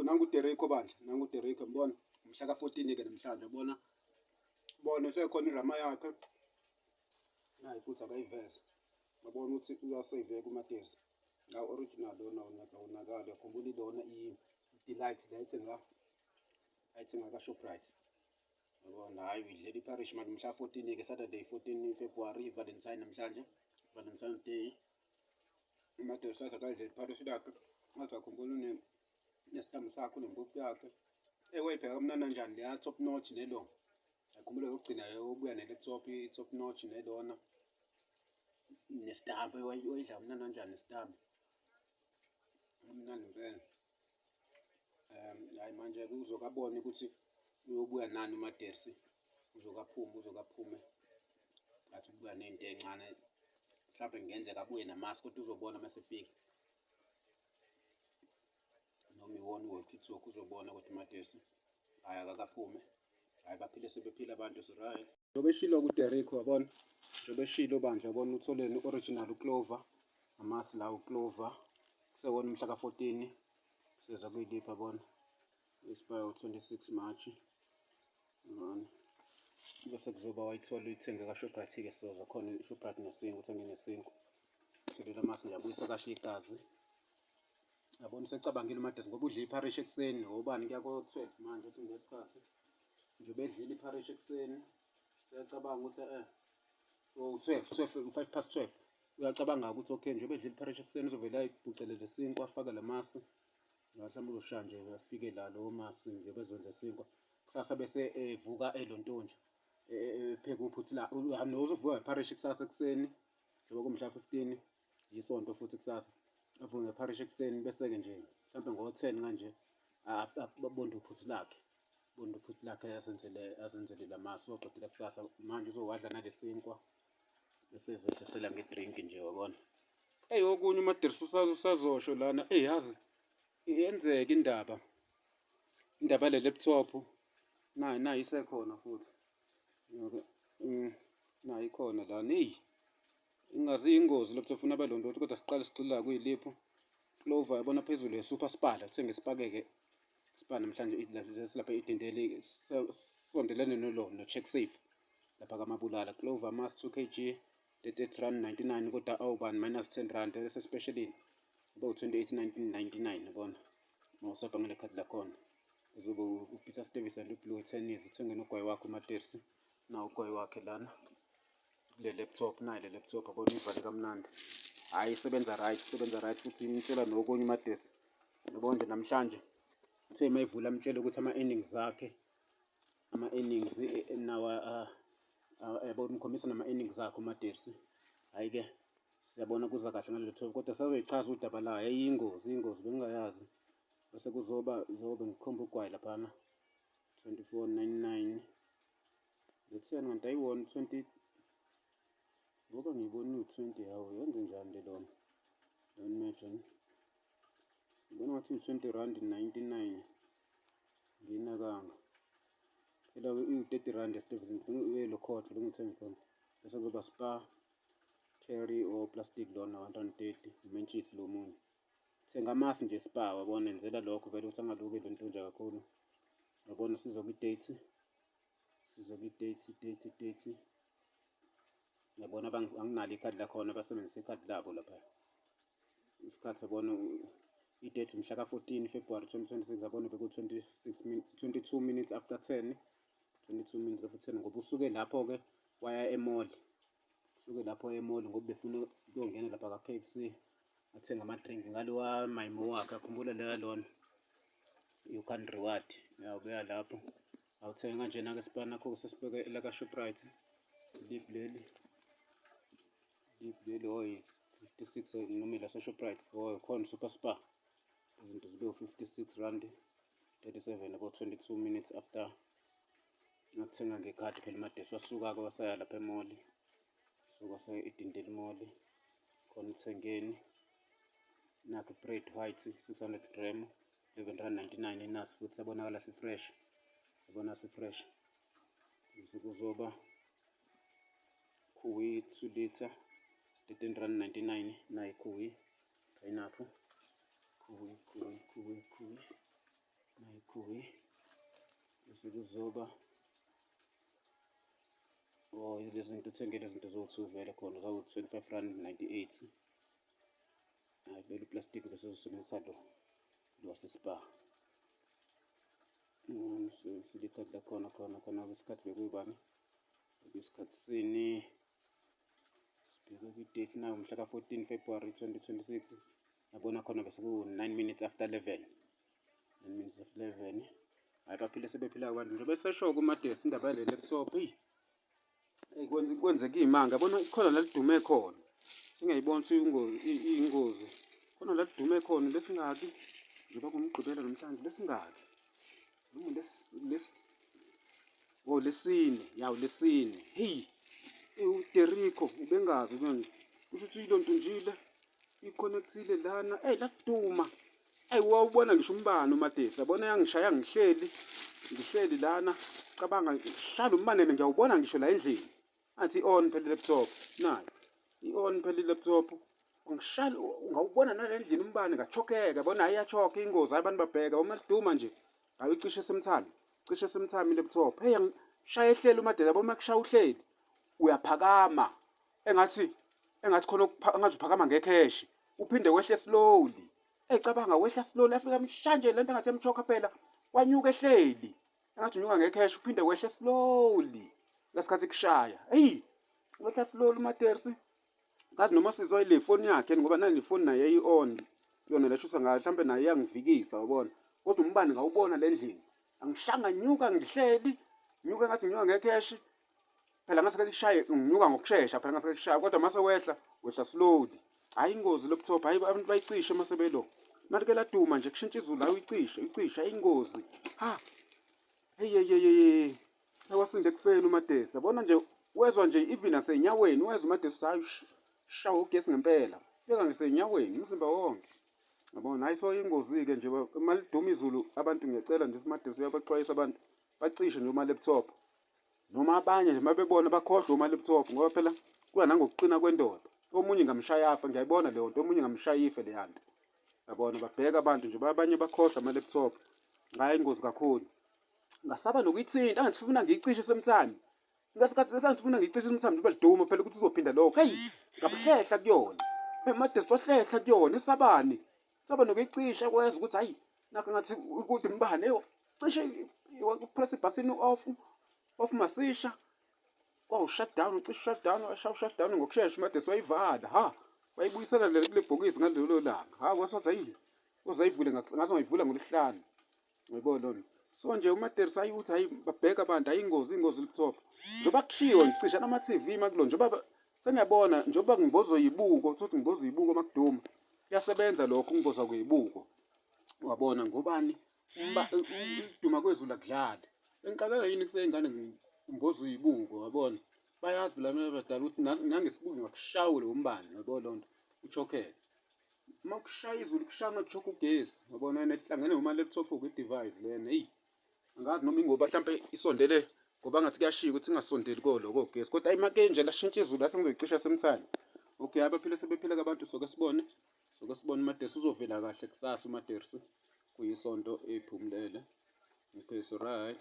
nangu uDerek bandla, nangu uDerek mbona umhla ka-14-ke namhlanje bona sekhona irama yakhe nayi futhi akayiveze. Babona ukuthi uyaseyiveka uMatthias. La original lona awunakali yakhumbula ilona i-Delight ayithenga ka-Shoprite. Yabona hhayi uyidlela iParish manje mhla 14-ke Saturday 14 February i-Valentine namhlanje. Valentine Day. uMatthias sathi akayidlela iParish lakhe. Ngathi akhumbula nestambu sakhe unempuphu yakhe. Wayibheka kamnandi kanjani leya top notch nelo. Akhumbula yokugcina ubuya ne-laptop i-top notch nelona nestambu wayidla kamnandi kanjani nestambu. Umnandi impela. Hayi manje-ke uzokabona ukuthi uyobuya nani uMatthias. Uzokaphume. Athi ukubuya nento encane. Mhlawumbe kungenzeka abuye namasi kodwa uzobona masefika. Noma iwona u-World Kid Talk uzobona ukuthi uMatthias hhayi akakaphume. Hhayi baphile sebephila abantu right. Njengoba eshilo kuDerek wabona. Njengoba eshilo bandla wabona utholeni u-original uClover. Amasi la uClover. Kusewona umhla ka-14 seza kuyiliphi yabona. Expire 26 March. Yabona. Bese kuzoba wayithola uyithenge ka-Shoprite-ke soza khona i-Shoprite nesinkwa uthenge nesinkwa. Selela masi nje abuyisa kahle igazi. Yabona usecabangile uMatthias ngoba udle iParish ekuseni ngobani kuya ko-12 manje uthi ngesikhathi. Njengoba edlile iParish ekuseni seyacabanga ukuthi 5:12 uyacabanga ukuthi okay njengoba edlile iParish ekuseni uzovela ayibhucele lesinkwa afake lamasi. Mhlawumbe uzoshaya nje afike la lo masi nje bezwenza isinkwa. Kusasa bese evuka elontonje. Pheka uphuthula uzovuka ngeParish kusasa ekuseni njengoba kumhla 15 yisonto futhi kusasa. Avuke ngeParish ekuseni bese-ke nje mhlawumbe ngo-10 kanje bonde uphuthu lakhe azenzele lamasi uzoqedela kusasa manje uzowadla nalesinkwa bese ezehlisela ngedrink nje wabona. Okunye uMatthias usazosho lana yazi iyenzeka indaba le laptop nayi isekhona futhi. Nayi ikhona lana ingazi ingozi laptop ufuna abalondoti kodwa siqale sigxila kuyilipho. Clover yabona phezulu ye-super spa uthenge isipake-ke spa namhlanje lapha idendeli sondelene no-check safe lapha kaMabulala. Clover mass 2 kg 38 rand 99 kodwa awubani -10 rand esespecialini ube 28.99 yabona. Mawusapha ngale khadi lakhona uzobe uPeter Stuyvesant uBlue tennis uthenge nogwayi wakho uMatthias. Na ugwayi wakhe lana le laptop nayi le laptop yabona ivale kamnandi. Hhayi isebenza right futhi imtshela nokunye uMatthias. Yabona nje namhlanje uthe mayivula amtshele ukuthi ama-earnings akhe nawa yabona umkhombisa nama-earnings akhe uMatthias. Hhayi-ke siyabona kuza kahle ngale laptop kodwa sazoyichaza udaba layo iyingozi bengingayazi. Bese kuzobe ngikhomba ugwayi laphana 24.99 le-10 kanti ayiwona 20 ngoba ngiyibona u-20 hawu yenze njani le lona. Don't imagine. Ngibona ngathi u-20 rand 99 nginakanga. Phela u-30 rand eStuyvesant lo khotho bengithenge khona. Bese kuzoba spa cherry or plastic lona 130 umentshisi lo munye. Thenga amasi nje spa wabona enzela lokho vele ukuthi angaluki lontonja kakhulu. Yabona sizoba i-date. Yabona anginalo ikhadi lakhona basebenzisa ikhadi labo lapha. Isikhathi yabona i-date mhla ka-14 February 2026 yabona beku-22 minutes after 10. 22 minutes after 10 ngoba usuke lapho-ke waya emall. Ngoba befuna ukuyongena lapha ka-KFC athenga ama-drink ngalowa mayimo wakhe akhumbula lona. You can reward. Uya lapho awuthenga nje nake-spa nakho sesibeke la ka-Shoprite. Lip leli 56 noma ila se-Shoprite khona super spa. Izinto zibe u-56 rand 37 about 22 minutes after ngakuthenga ngekhadi phela uMatthias wasuka-ke wasaya lapha emall. Suka saya edindeli mall khona uthengeni nakho bread white 600 gram 11.99 inasi futhi sabonakala si-fresh. Bese kuzoba khuwi 2 litre 13.99 nayi khuwi pineapple khuwi Ikhuyi bese kuzoba lezi zinto uthenge lezi zinto zo-2 vele khona zawu-R25.98. Hhayi vele uplastiki bese uzosebenzisa lo waseSpar. Silithandi lakhona khona kwesikhathi bekuyibani? Isikhathi sini? Sibheke kwi-date nayo mhla ka-14 February 2026. Yabona khona bese ku-9 minutes after 11. 9 minutes after 11. Hhayi baphile sebephila abantu nje beseshoka uMadesi indaba yale laptop. Kwenzeka iy'manga yabona khona la lidume khona. Singayibona iy'ngozi. Khona la lidume khona lesingaki. Njengoba kumgqibelo namhlanje lesingaki. Lesine. Yawu lesine. Hey. uDerico ubengazi manje. Kusho ukuthi uyilontuntshile. Iconnectile lana. Lakuduma. Wawubona ngisho umbane uMadesi. Yabona yangishaya ngihleli lana. Cabanga shala umbane ngiyawubona ngisho la endlini. Athi on phela laptop. Nayi. I-on phela laptop. Ngishala ungawubona nalendlini umbane ngachokeka. Yabona ayachoka ingozi abantu babheka. Uma liduma nje. Hayi cishe semthami. Cishe semthami laptop. Hey ngishaya ehleli uMadesi. Yabo makushaya uhleli. Uyaphakama. Engathi khona engathi uphakama ngekheshi. Uphinde wehle slowly. Cabanga wehla slowly afika mshanje lento engathi emchoka phela. Wanyuka ehleli. Engathi unyuka ngekheshi uphinde wehle slowly. Lesikhathi kushaya. Hey wehla slowly uMadesi. Ngathi noma sizoyile phone yakhe ngoba nani phone naye i-on. Yona leshusa ngayo mhlambe naye iyangivikisa ubona. Kodwa umbane ngawubona lendlini. Angishanga nyuka ngihleli. Nyuka ngathi nyuka ngekheshi. Phela ngase kushaye nginyuka ngokusheshsha phela ngase kushaya kodwa mase wehla slowly. Hayi ingozi laptop hayi abantu bayicishe mase belo. Manje ke laduma nje kushintsha izulu hayi uyicishe ayingozi. Ha. Hey. Awasinde kufeni uMadesi. Yabona nje wezwa nje even nasenyaweni wezwa uMadesi hayi shawa ugesi ngempela. Fika ngisenyaweni umzimba wonke. Yabona hayi so ingozi ke nje maliduma izulu abantu ngiyacela nje uMadesi uyabaxwayisa abantu bacishe nje uma laptop. Noma abanye nje mabebona bakhohlwa uma laptop ngoba phela kuya nangokuqina kwendoda. Omunye ngamshaya afa ngiyayibona leyo nto omunye ngamshaya ife le yanto. Yabona babheka abantu nje abanye bakhohlwa ama laptop. Hayi ingozi kakhulu. Ngasaba nokuyithinta angifuna ngiyicishe semthami. Ngasikhathi lesangifuna ngiyicishe semthami nje baliduma phela ukuthi uzophinda lokho. Hey ngabuhlehla kuyona. Madesi wahlehla kuyona isabani. Saba nokuyicisha kweza ukuthi hayi nakho ngathi ukuthi imbane cishe press button off masisha. Shutdown ucishe shutdown ngokusheshsha uMadesi wayivala. Ha wayibuyisela kule bhokisi ngalelo langa. Ha wasathi hayi uzayivule ngathi ngayivula ngolesihlanu. Uyibona lona. So nje uMadesi ayuthi hayi babheka abantu hayi ingozi laptop. Njoba kushiwo ngicisha nama TV makulo njoba sengiyabona njoba ngibozwe yibuko uthi ngibozwe yibuko makuduma. Kuyasebenza lokho ngibozwa kweyibuko. Wabona ngobani ukuduma kwezulu akudlali. Engicabanga yini kuseyingane ngibozwe yibuko wabona. Bayazi la mina badala ukuthi nangesibuko ngakushawule umbane yabo lonto uchokhele. Uma kushaya izulu kushaya ngakuchoka ugesi wabona yena ehlangene uma laptop ku-device lena hey. Angazi noma ingoba mhlambe isondele ngoba ngathi kuyashika ukuthi ingasondeli koloko ogesi kodwa ayi make nje lashintsha izulu la sengizoyicisha semthani. Okay abaphile sebephila kabantu soke sibone uMadesi uzovela kahle kusasa uMadesi kuyisonto ephumulele. Okay so right.